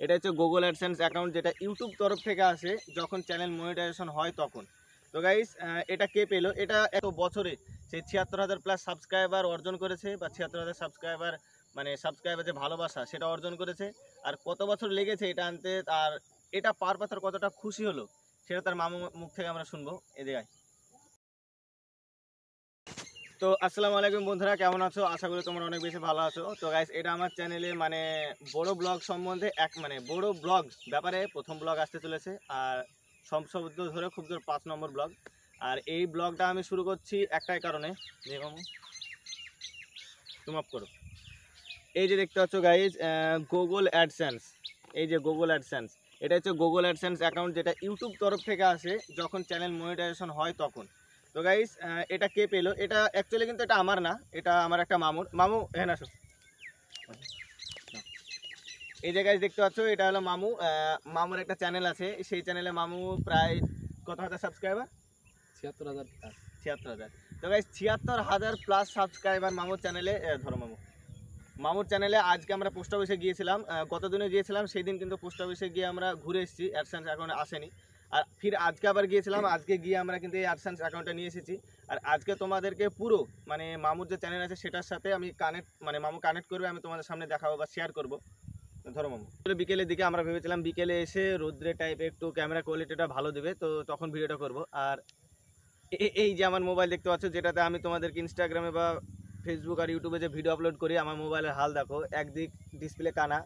এটা হচ্ছে Google AdSense account, যেটা ইউটিউব তরফ থেকে আসে যখন চ্যানেল মনিটাইজেশন হয় তখন। তো গাইস, এটা কে পেলো? এটা এত বছরে সে ৭৬,০০০ প্লাস সাবস্ক্রাইবার অর্জন করেছে, বা ৭৬,০০০ সাবস্ক্রাইবার মানে সাবস্ক্রাইবার যে ভালোবাসা সেটা অর্জন করেছে। আর কত বছর লেগেছে এটা আনতে, আর এটা পার পাতার কতটা খুশি হলো সেটা তার মামু মুখ থেকে আমরা শুনবো। এদিকে আয়। তো আসসালামু আলাইকুম বন্ধুরা, কেমন আছো? আশা করি তোমরা অনেক বেশি ভালো আছো। তো গাইস, এটা আমার চ্যানেলে মানে বড় ব্লগ সম্বন্ধে বড় ব্লগ ব্যাপারে প্রথম ব্লগ আসতে চলেছে। আর শব্দ ধরে খুব জোর 5 নম্বর ব্লগ। আর এই ব্লগটা আমি শুরু করছি একটাই কারণে, যে মামু তুমি অফ করো। এই যে দেখতে পাচ্ছ গাইজ, গুগল অ্যাডসেন্স, এই যে গুগল অ্যাডসেন্স, এটা হচ্ছে গুগল অ্যাডসেন্স অ্যাকাউন্ট, যেটা ইউটিউব তরফ থেকে আসে যখন চ্যানেল মনিটাইজেশন হয় তখন। তো গাইজ, এটা কে পেলো? এটা অ্যাকচুয়ালি কিন্তু এটা আমার না, এটা আমার একটা মামুর। মামু হ্যাঁ আসো। এই যে গাইজ দেখতে পাচ্ছ, এটা হলো মামু। মামুর একটা চ্যানেল আছে, সেই চ্যানেলে মামু প্রায় কত হাজার সাবস্ক্রাইবার? ৭৬,০০০ ৭৬,০০০। তো গাইজ ৭৬,০০০ প্লাস সাবস্ক্রাইবার মামুর চ্যানেলে। ধরো মামুর চ্যানেলে আজকে আমরা পোস্ট অফিসে গিয়েছিলাম, গত দিনে গিয়েছিলাম, সেই দিন কিন্তু পোস্ট অফিসে গিয়ে আমরা ঘুরে এসেছি, অ্যাডসেন্স অ্যাকাউন্টে আসেনি। আর ফির আজকে আবার গিয়েছিলাম, আজকে গিয়ে আমরা কিন্তু এই অ্যাডসেন্স অ্যাকাউন্টটা নিয়ে এসেছি। আর আজকে তোমাদেরকে পুরো মানে মামুর যে চ্যানেল আছে সেটার সাথে আমি মামু কানেক্ট করবে, আমি তোমাদের সামনে দেখাবো বা শেয়ার করবো। ধরো মামু, বিকেলের দিকে আমরা ভেবেছিলাম বিকেলে এসে রোদ্রে টাইপে একটু ক্যামেরা কোয়ালিটিটা ভালো দেবে, তো তখন ভিডিওটা করব। আর এই যে আমার মোবাইল দেখতে পাচ্ছ, যেটাতে আমি তোমাদেরকে ইনস্টাগ্রামে বা ফেসবুক আর ইউটিউবে যে ভিডিও আপলোড করি, আমার মোবাইলের হাল দেখো, একদিক ডিসপ্লে কানা,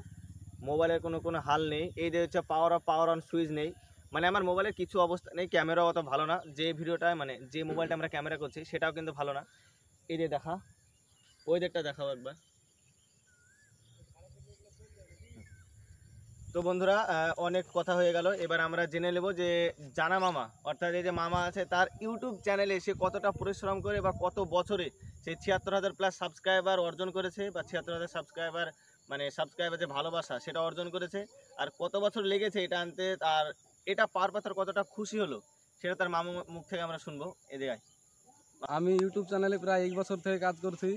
মোবাইলের কোনো হাল নেই। এই যে হচ্ছে পাওয়ার অন সুইচ নেই, মানে আমার মোবাইলের কিছু অবস্থা নেই। ক্যামেরাও অত ভালো না, যে ভিডিওটা মানে যে মোবাইলটা আমরা ক্যামেরা করছি সেটাও কিন্তু ভালো না। এই যে দেখা, ওই দিকটা দেখাও একবার। তো বন্ধুরা, অনেক কথা হয়ে গেল, এবার আমরা জেনে নেব যে জানা মামা, অর্থাৎ এই যে মামা আছে, তার ইউটিউব চ্যানেলে সে কতটা পরিশ্রম করে বা কত বছরে সে ৭৬,০০০ প্লাস সাবস্ক্রাইবার অর্জন করেছে, বা ৭৬,০০০ সাবস্ক্রাইবার মানে সাবস্ক্রাইবার যে ভালোবাসা সেটা অর্জন করেছে। আর কত বছর লেগেছে এটা আনতে, আর এটা পার পাতার কতটা খুশি হলো সেটা তার মামু মুখ থেকে আমরা শুনবো। এদিকে আয়। আমি ইউটিউব চ্যানেলে প্রায় 1 বছর থেকে কাজ করছি,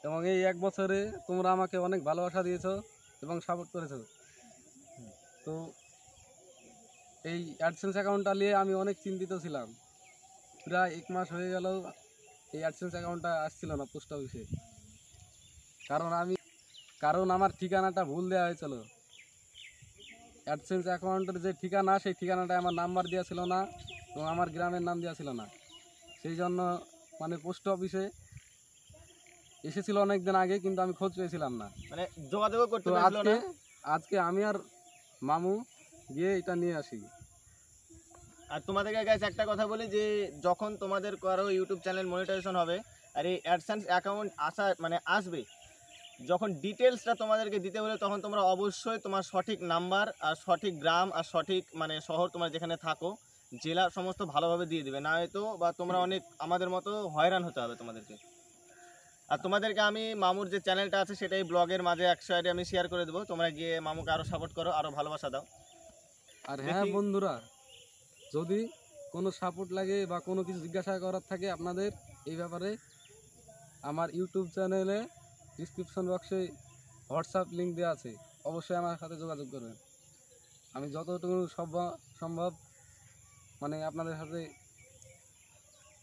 এবং এই 1 বছরে তোমরা আমাকে অনেক ভালোবাসা দিয়েছো এবং সাপোর্ট করেছো। তো এই অ্যাডসেন্স অ্যাকাউন্টটা নিয়ে আমি অনেক চিন্তিত ছিলাম। প্রায় 1 মাস হয়ে গেল এই অ্যাডসেন্স অ্যাকাউন্টটা আসছিল না পোস্ট অফিসে, কারণ আমার ঠিকানাটা ভুল দেওয়া হয়েছিল। অ্যাডসেন্স অ্যাকাউন্টের যে ঠিকানা, সেই ঠিকানাটা আমার নাম্বার দেওয়া ছিল না এবং আমার গ্রামের নাম দেওয়া ছিল না। সেই জন্য মানে পোস্ট অফিসে এসেছিল অনেক দিন আগে, কিন্তু আমি খোঁজ পেয়েছিলাম না। মানে যোগাযোগ করতে তো পারছিল না। আজকে আমি আর মামু গিয়ে এটা নিয়ে আসি। আর তোমাদেরকে গাইস একটা কথা বলি, যে যখন তোমাদের কারো ইউটিউব চ্যানেল মনিটাইজেশন হবে আর এই অ্যাডসেন্স অ্যাকাউন্ট আসবে, যখন ডিটেলসটা তোমাদেরকে দিতে বলে, তখন তোমরা অবশ্যই তোমার সঠিক নাম্বার আর সঠিক গ্রাম আর সঠিক মানে শহর, তোমার যেখানে থাকো, জেলা সমস্ত ভালোভাবে দিয়ে দিবে, না হয়তো বা তোমরা অনেক আমাদের মতো হয়রান হতে হবে তোমাদেরকে। আর তোমাদেরকে আমি মামুর যে চ্যানেলটা আছে সেটাই ব্লগের মাঝে এক সাইডে আমি শেয়ার করে দেবো, তোমরা গিয়ে মামুকে আরও সাপোর্ট করো, আরও ভালোবাসা দাও। আর হ্যাঁ বন্ধুরা, যদি কোনো সাপোর্ট লাগে বা কোনো কিছু জিজ্ঞাসা করার থাকে আপনাদের এই ব্যাপারে, আমার ইউটিউব চ্যানেলে ডিসক্রিপশন বক্সে হোয়াটসঅ্যাপ লিঙ্ক দেওয়া আছে, অবশ্যই আমার সাথে যোগাযোগ করবেন। আমি যতটুকু সম্ভব মানে আপনাদের সাথে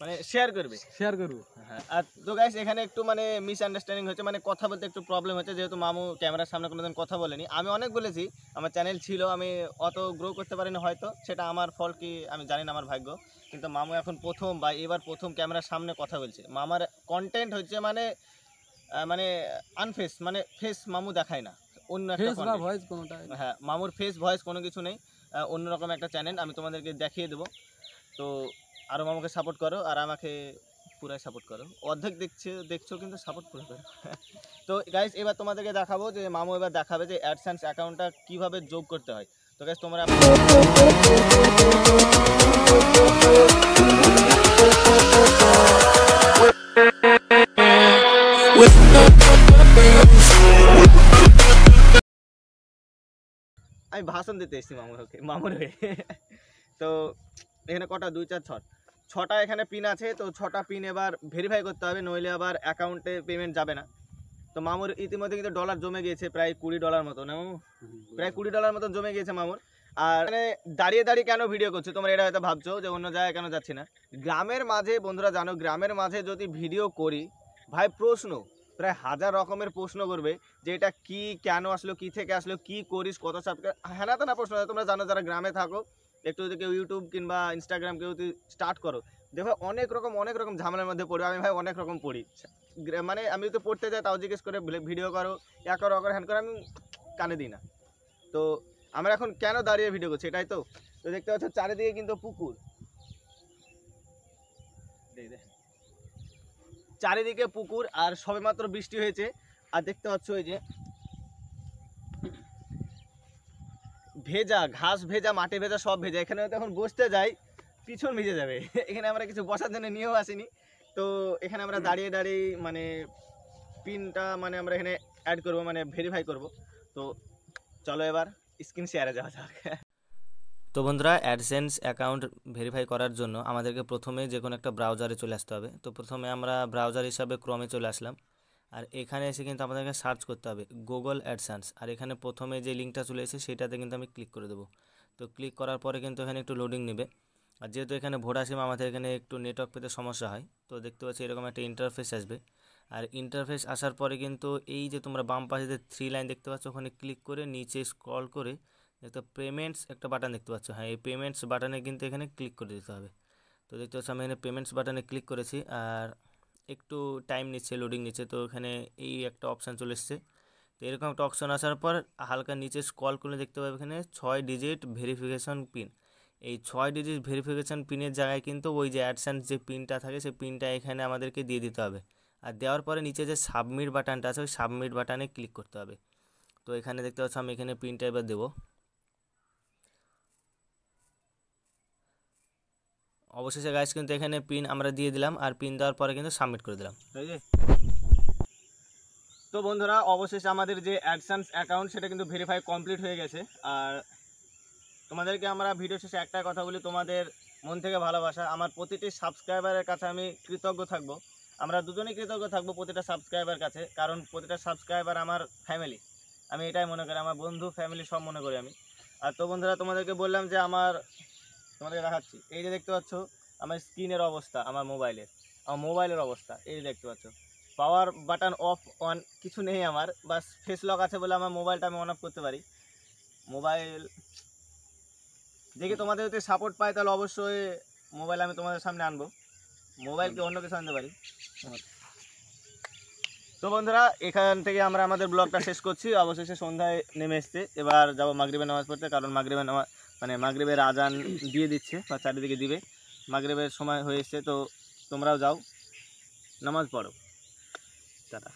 মানে শেয়ার করবে। করব। হ্যাঁ, আর তো গাইস এখানে একটু মানে মিসআন্ডারস্ট্যান্ডিং হচ্ছে, মানে কথা বলতে একটু প্রবলেম হচ্ছে, যেহেতু মামু ক্যামেরার সামনে কোনোদিন কথা বলেনি। আমি অনেক বলেছি, আমার চ্যানেল ছিল, আমি অত গ্রো করতে পারিনি, হয়তো সেটা আমার ফল কি আমি জানি না, আমার ভাগ্য। কিন্তু মামু এখন প্রথম বা এবার প্রথম ক্যামেরার সামনে কথা বলছে। মামার কন্টেন্ট হচ্ছে মানে মানে আনফেস, মানে ফেস মামু দেখায় না, অন্য একটা content। ভয়েস কোনোটা হ্যাঁ, মামুর ফেস ভয়েস কোনো কিছু নেই, অন্যরকম একটা চ্যানেল, আমি তোমাদেরকে দেখিয়ে দেবো। তো আরও মামাকে সাপোর্ট করো, আর আমাকে পুরাই সাপোর্ট করো, অর্ধেক দেখছো কিন্তু সাপোর্ট পুরো করো। তো গাইস, এবার তোমাদেরকে দেখাবো যে মামু এবার দেখাবে যে অ্যাডসেন্স অ্যাকাউন্টটা কীভাবে যোগ করতে হয়। তো গাইস তোমরা আমি ভাষণ দিতে এসেছি মামুর হয়ে। তো এখানে কটা 2 4 6 6টা এখানে পিন আছে, তো 6টা পিন এবার ভেরিফাই করতে হবে, নইলে আবার অ্যাকাউন্টে পেমেন্ট যাবে না। তো মামুর ইতিমধ্যে কিন্তু ডলার জমে গিয়েছে প্রায় $20 মতো না মামু? প্রায় $20 মতো জমে গিয়েছে মামুর। আর মানে দাঁড়িয়ে দাঁড়িয়ে কেন ভিডিও করছি তোমরা এটা হয়তো ভাবছো যে অন্য জায়গায় কেন যাচ্ছি না। গ্রামের মাঝে বন্ধুরা জানো, গ্রামের মাঝে যদি ভিডিও করি ভাই প্রশ্ন প্রায় 1000 রকমের প্রশ্ন করবে যে এটা কি, কেন আসলো, কি থেকে আসলো, কি করিস, কত সাবস্ক্রাইব, হ্যাঁ না তো না প্রশ্ন। তোমরা জানো যারা গ্রামে থাকো, একটু যদি কেউ ইউটিউব কিংবা ইনস্টাগ্রাম কেউ যদি স্টার্ট করো, দেখো অনেক রকম ঝামেলার মধ্যে পড়বে। আমি ভাই অনেক রকম পড়ি, মানে আমি তো পড়তে যাই তাও জিজ্ঞেস করে ভিডিও করো, ইয়া করো, হ্যান করো, আমি কানে দিই না। তো আমরা এখন কেন দাঁড়িয়ে ভিডিও করছি এটাই তো। তো দেখতে পাচ্ছ চারিদিকে কিন্তু পুকুর, চারিদিকে পুকুর, আর সবেমাত্র বৃষ্টি হয়েছে। আর দেখতে পাচ্ছ এই যে ভেজা ঘাস, ভেজা মাটি, ভেজা সব ভেজা। এখানে হয়তো এখন বসতে যাই পিছন ভিজে যাবে। এখানে আমরা কিছু বসার জন্য নিয়েও আসিনি। তো এখানে আমরা দাঁড়িয়ে দাঁড়িয়ে মানে পিনটা মানে আমরা এখানে অ্যাড করব, মানে ভেরিফাই করব। তো চলো এবার স্ক্রিন শেয়ারে যাওয়া যাক। তো বন্ধুরা, অ্যাডসেন্স অ্যাকাউন্ট ভেরিফাই করার জন্য আমাদেরকে প্রথমে যে কোনো একটা ব্রাউজারে চলে আসতে হবে। তো প্রথমে আমরা ব্রাউজার হিসাবে ক্রমে চলে আসলাম। আর এখানে এসে কিন্তু আমাদেরকে সার্চ করতে হবে গুগল অ্যাডসেন্স। আর এখানে প্রথমে যে লিঙ্কটা চলে এসেছে সেটাতে কিন্তু আমি ক্লিক করে দেবো। তো ক্লিক করার পরে কিন্তু এখানে একটু লোডিং নেবে। আর যেহেতু এখানে ভোডা সিম, আমাদের এখানে একটু নেটওয়ার্ক পেতে সমস্যা হয়। তো দেখতে পাচ্ছি এরকম একটা ইন্টারফেস আসবে। আর ইন্টারফেস আসার পরে কিন্তু এই যে তোমরা বাম পাশে যে 3 লাইন দেখতে পাচ্ছ, ওখানে ক্লিক করে নিচে স্ক্রল করে একটা পেমেন্টস একটা বাটন দেখতে পাচ্ছ। হ্যাঁ, এই পেমেন্টস বাটনে কিন্তু এখানে ক্লিক করে দিতে হবে। তো দেখতে পাচ্ছ আমি এখানে পেমেন্টস বাটনে ক্লিক করেছি, আর একটু টাইম নিচ্ছে, লোডিং নিচ্ছে। তো এখানে এই একটা অপশান চলে এসছে। তো এরকম একটা অপশান আসার পর হালকা নিচে স্ক্রল করলে দেখতে পাবে এখানে 6 ডিজিট ভেরিফিকেশন পিন। এই 6 ডিজিট ভেরিফিকেশন পিনের জায়গায় কিন্তু ওই যে অ্যাডসেন্স যে পিনটা থাকে সেই পিনটা এখানে আমাদেরকে দিয়ে দিতে হবে। আর দেওয়ার পরে নিচে যে সাবমিট বাটনটা আছে ওই সাবমিট বাটনে ক্লিক করতে হবে। তো এখানে দেখতে পাচ্ছ আমি এখানে পিনটা এবার দেবো। অবশেষে গাইস কিন্তু এখানে পিন আমরা দিয়ে দিলাম, আর পিন দেওয়ার পরে কিন্তু সাবমিট করে দিলাম। তো বন্ধুরা, অবশেষে আমাদের যে অ্যাডসেন্স অ্যাকাউন্ট সেটা কিন্তু ভেরিফাই কমপ্লিট হয়ে গেছে। আর তোমাদেরকে আমরা ভিডিও শেষে একটাই কথা বলি, তোমাদের মন থেকে ভালোবাসা। আমার প্রতিটি সাবস্ক্রাইবারের কাছে আমি কৃতজ্ঞ থাকবো। আমরা দুজনেই কৃতজ্ঞ থাকবো প্রতিটা সাবস্ক্রাইবার কাছে, কারণ প্রতিটা সাবস্ক্রাইবার আমার ফ্যামিলি। আমি এটাই মনে করি, আমার বন্ধু ফ্যামিলি সব মনে করি আমি। আর তো বন্ধুরা, তোমাদেরকে বললাম যে তোমাদেরকে দেখাচ্ছি, এই যে দেখতে পাচ্ছ আমার স্ক্রিনের অবস্থা, আমার মোবাইলের অবস্থা এই যে দেখতে পাচ্ছ। পাওয়ার বাটন অফ অন কিছু নেই আমার, বাস ফেস লক আছে বলে আমার মোবাইলটা আমি অন অফ করতে পারি। মোবাইল দেখি তোমাদের যদি সাপোর্ট পাই তাহলে অবশ্যই মোবাইল আমি তোমাদের সামনে আনবো। মোবাইলকে অন্য কিছু আনতে পারি। তো বন্ধুরা, এখান থেকে আমরা আমাদের ব্লগটা শেষ করছি। অবশেষে সন্ধ্যায় নেমে এসছে, এবার যাবো মাগরিবের নামাজ পড়তে, কারণ মাগরিবের নামাজ মানে মাগরিবের আজান দিয়ে দিচ্ছে বা চারিদিকে দিবে, মাগরিবের সময় হয়ে এসছে। তো তোমরাও যাও, নামাজ পড়ো। টাটা।